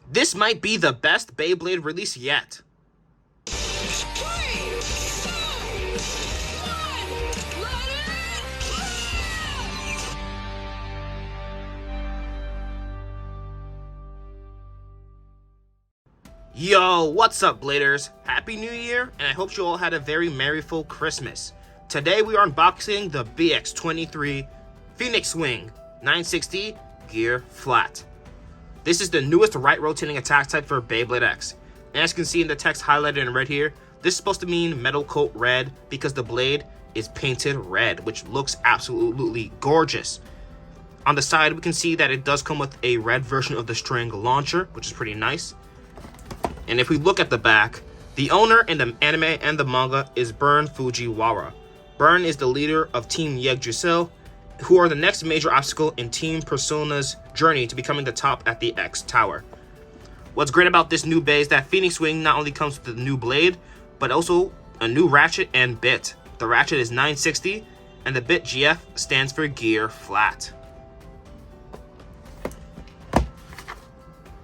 This might be the best Beyblade release yet. Yo, what's up, Bladers? Happy New Year, and I hope you all had a very merryful Christmas. Today we are unboxing the BX-23 Phoenix Wing 960 Gear Flat. This is the newest right rotating attack type for Beyblade X. And as you can see in the text highlighted in red here, this is supposed to mean metal coat red because the blade is painted red, which looks absolutely gorgeous. On the side, we can see that it does come with a red version of the string launcher, which is pretty nice. And if we look at the back, the owner in the anime and the manga is Burn Fujiwara. Burn is the leader of Team BX-23, who are the next major obstacle in Team Persona's journey to becoming the top at the X Tower. What's great about this new bay is that Phoenix Wing not only comes with a new blade, but also a new ratchet and bit. The ratchet is 960, and the bit GF stands for Gear Flat.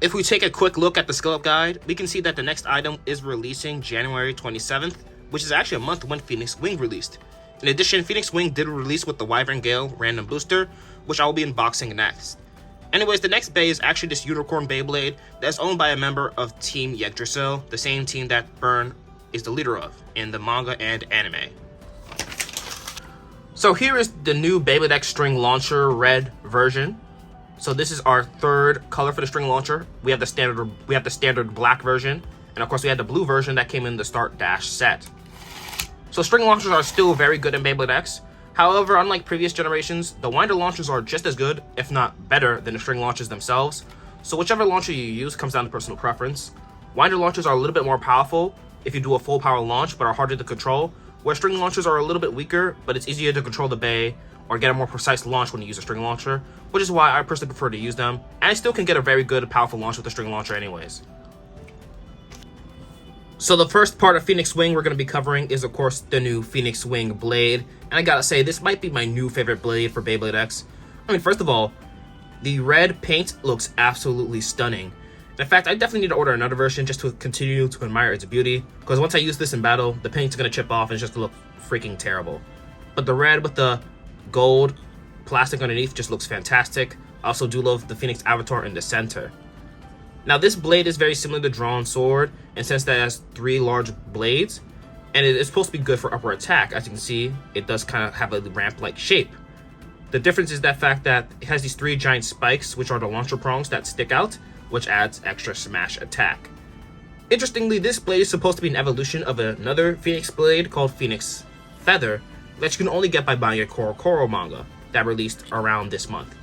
If we take a quick look at the skill up guide, we can see that the next item is releasing January 27th, which is actually a month when Phoenix Wing released. In addition, Phoenix Wing did release with the Wyvern Gale random booster, which I will be unboxing next. Anyways, the next bay is actually this Unicorn Beyblade that's owned by a member of Team BX-23, the same team that Burn is the leader of in the manga and anime. So here is the new Beyblade X string launcher red version. So this is our third color for the string launcher. We have the standard black version, and of course we had the blue version that came in the Start Dash set. So string launchers are still very good in Beyblade X. However, unlike previous generations, the winder launchers are just as good, if not better, than the string launchers themselves. So whichever launcher you use comes down to personal preference. Winder launchers are a little bit more powerful if you do a full power launch, but are harder to control, where string launchers are a little bit weaker, but it's easier to control the bay or get a more precise launch when you use a string launcher, which is why I personally prefer to use them, and I still can get a very good, powerful launch with a string launcher anyways. So the first part of Phoenix Wing we're going to be covering is, of course, the new Phoenix Wing blade, and I gotta say, this might be my new favorite blade for Beyblade X. I mean, first of all, the red paint looks absolutely stunning. In fact, I definitely need to order another version just to continue to admire its beauty, because once I use this in battle, the paint's going to chip off and it's just going to look freaking terrible. But the red with the gold plastic underneath just looks fantastic. I also do love the Phoenix avatar in the center. Now this blade is very similar to Drawn Sword in the sense that it has three large blades, and it is supposed to be good for upper attack. As you can see, it does kind of have a ramp-like shape. The difference is that fact that it has these three giant spikes, which are the launcher prongs that stick out, which adds extra smash attack. Interestingly, this blade is supposed to be an evolution of another Phoenix blade called Phoenix Feather, that you can only get by buying a Koro manga that released around this month.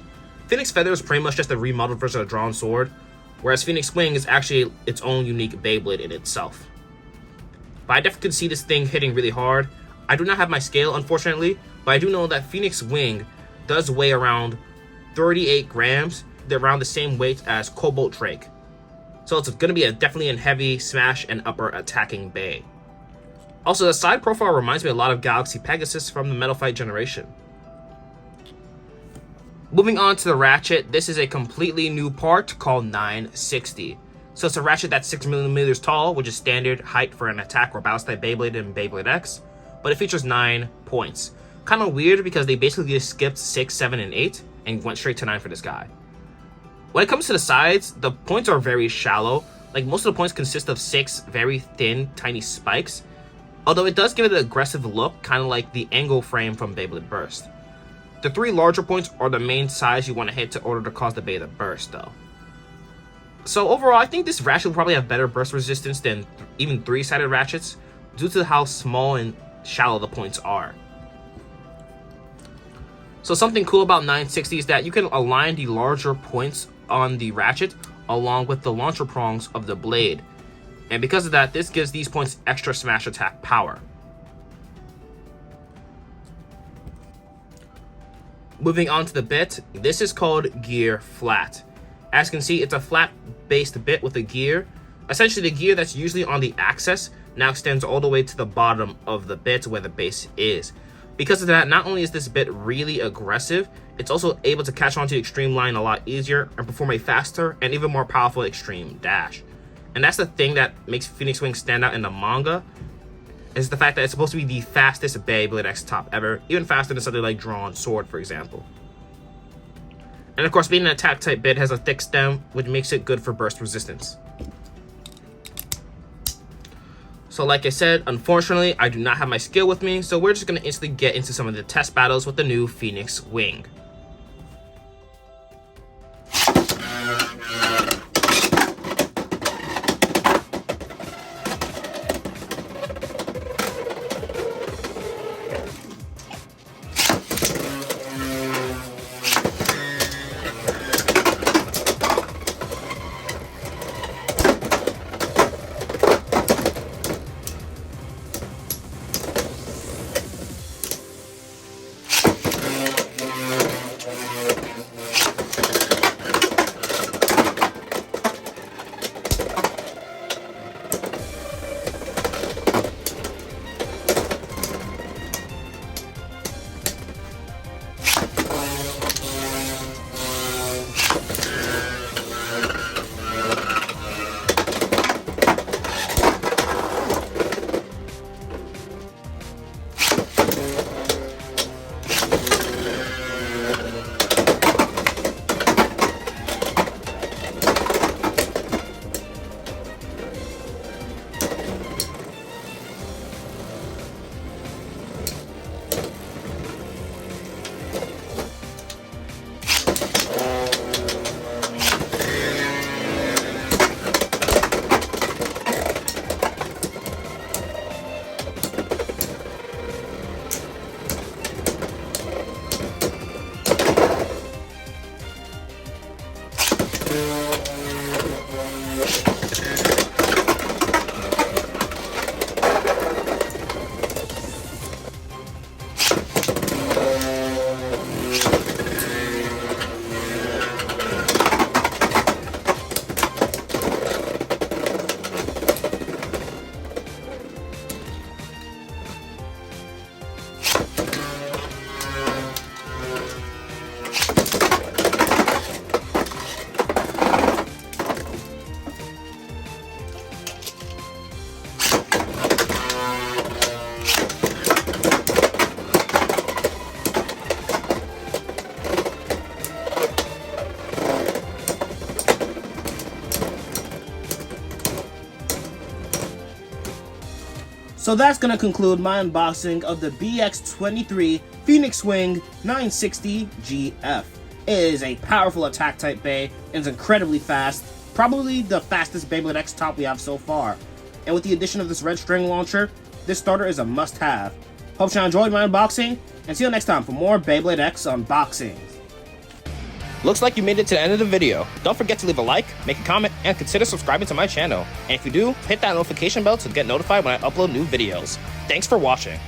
Phoenix Feather is pretty much just a remodeled version of Drawn Sword, whereas Phoenix Wing is actually its own unique Beyblade in itself. But I definitely could see this thing hitting really hard. I do not have my scale, unfortunately, but I do know that Phoenix Wing does weigh around 38 grams. They're around the same weight as Cobalt Drake. So it's going to be definitely a heavy smash and upper attacking bay. Also, the side profile reminds me a lot of Galaxy Pegasus from the Metal Fight generation. Moving on to the ratchet, this is a completely new part called 960. So it's a ratchet that's 6mm tall, which is standard height for an attack or battle type Beyblade in Beyblade X, but it features 9 points. Kind of weird because they basically just skipped 6, 7, and 8 and went straight to 9 for this guy. When it comes to the sides, the points are very shallow. Like, most of the points consist of 6 very thin, tiny spikes, although it does give it an aggressive look, kind of like the angle frame from Beyblade Burst. The 3 larger points are the main size you want to hit to order to cause the bay to burst, though. So overall, I think this ratchet will probably have better burst resistance than even 3-sided ratchets, due to how small and shallow the points are. So something cool about 960 is that you can align the larger points on the ratchet along with the launcher prongs of the blade. And because of that, this gives these points extra smash attack power. Moving on to the bit, this is called Gear Flat. As you can see, it's a flat-based bit with a gear. Essentially, the gear that's usually on the axis now extends all the way to the bottom of the bit where the base is. Because of that, not only is this bit really aggressive, it's also able to catch onto the extreme line a lot easier and perform a faster and even more powerful extreme dash. And that's the thing that makes Phoenix Wing stand out in the manga, is the fact that it's supposed to be the fastest Beyblade X top ever, even faster than something like Drawn Sword, for example. And of course, being an attack type bit, has a thick stem, which makes it good for burst resistance. So like I said, unfortunately, I do not have my skill with me, so we're just going to instantly get into some of the test battles with the new Phoenix Wing. So that's going to conclude my unboxing of the BX-23 Phoenix Wing 960 GF. It is a powerful attack type Bey and is incredibly fast, probably the fastest Beyblade X top we have so far. And with the addition of this red string launcher, this starter is a must-have. Hope you enjoyed my unboxing, and see you next time for more Beyblade X unboxings. Looks like you made it to the end of the video. Don't forget to leave a like, make a comment, and consider subscribing to my channel. And if you do, hit that notification bell to get notified when I upload new videos. Thanks for watching.